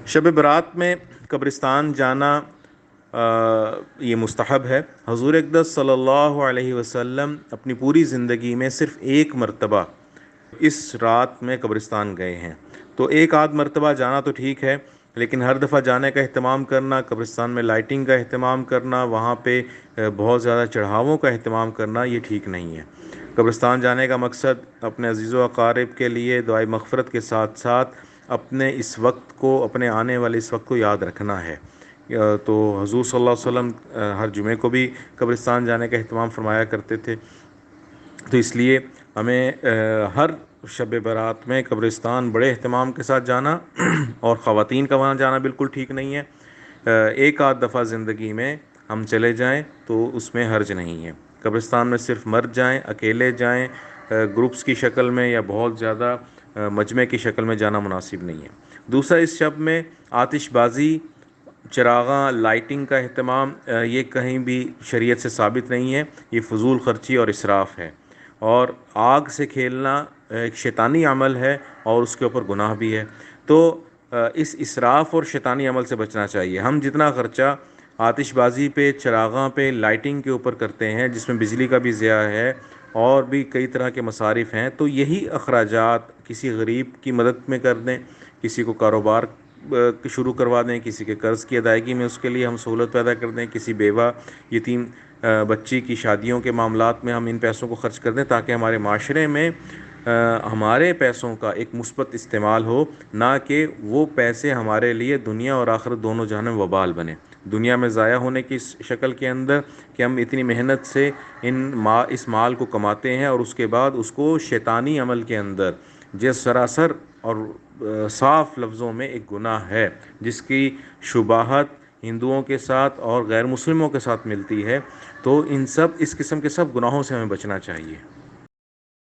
شب برات میں قبرستان جانا یہ مستحب ہے۔ حضور اقدس صلی اللہ علیہ وسلم اپنی پوری زندگی میں صرف ایک مرتبہ اس رات میں قبرستان گئے ہیں، تو ایک آدھ مرتبہ جانا تو ٹھیک ہے، لیکن ہر دفعہ جانے کا اہتمام کرنا، قبرستان میں لائٹنگ کا اہتمام کرنا، وہاں پہ بہت زیادہ چڑھاووں کا اہتمام کرنا، یہ ٹھیک نہیں ہے۔ قبرستان جانے کا مقصد اپنے عزیز و اقارب کے لیے دعائے مغفرت کے ساتھ ساتھ اپنے اس وقت کو، اپنے آنے والے اس وقت کو یاد رکھنا ہے۔ تو حضور صلی اللہ علیہ وسلم ہر جمعے کو بھی قبرستان جانے کا اہتمام فرمایا کرتے تھے، تو اس لیے ہمیں ہر شب برات میں قبرستان بڑے اہتمام کے ساتھ جانا اور خواتین کا وہاں جانا بالکل ٹھیک نہیں ہے۔ ایک آدھ دفعہ زندگی میں ہم چلے جائیں تو اس میں حرج نہیں ہے۔ قبرستان میں صرف مرد جائیں، اکیلے جائیں، گروپس کی شکل میں یا بہت زیادہ مجمع کی شکل میں جانا مناسب نہیں ہے۔ دوسرا، اس شب میں آتش بازی، چراغاں، لائٹنگ کا اہتمام یہ کہیں بھی شریعت سے ثابت نہیں ہے، یہ فضول خرچی اور اسراف ہے، اور آگ سے کھیلنا ایک شیطانی عمل ہے اور اس کے اوپر گناہ بھی ہے۔ تو اس اسراف اور شیطانی عمل سے بچنا چاہیے۔ ہم جتنا خرچہ آتش بازی پہ، چراغاں پہ، لائٹنگ کے اوپر کرتے ہیں، جس میں بجلی کا بھی ضیاع ہے اور بھی کئی طرح کے مصارف ہیں، تو یہی اخراجات کسی غریب کی مدد میں کر دیں، کسی کو کاروبار شروع کروا دیں، کسی کے قرض کی ادائیگی میں اس کے لیے ہم سہولت پیدا کر دیں، کسی بیوہ یتیم بچی کی شادیوں کے معاملات میں ہم ان پیسوں کو خرچ کر دیں، تاکہ ہمارے معاشرے میں ہمارے پیسوں کا ایک مثبت استعمال ہو، نہ کہ وہ پیسے ہمارے لیے دنیا اور آخرت دونوں جہاں میں وبال بنے۔ دنیا میں ضائع ہونے کی شکل کے اندر کہ ہم اتنی محنت سے اس مال کو کماتے ہیں اور اس کے بعد اس کو شیطانی عمل کے اندر، جو سراسر اور صاف لفظوں میں ایک گناہ ہے، جس کی شباہت ہندوؤں کے ساتھ اور غیر مسلموں کے ساتھ ملتی ہے، تو اس قسم کے سب گناہوں سے ہمیں بچنا چاہیے۔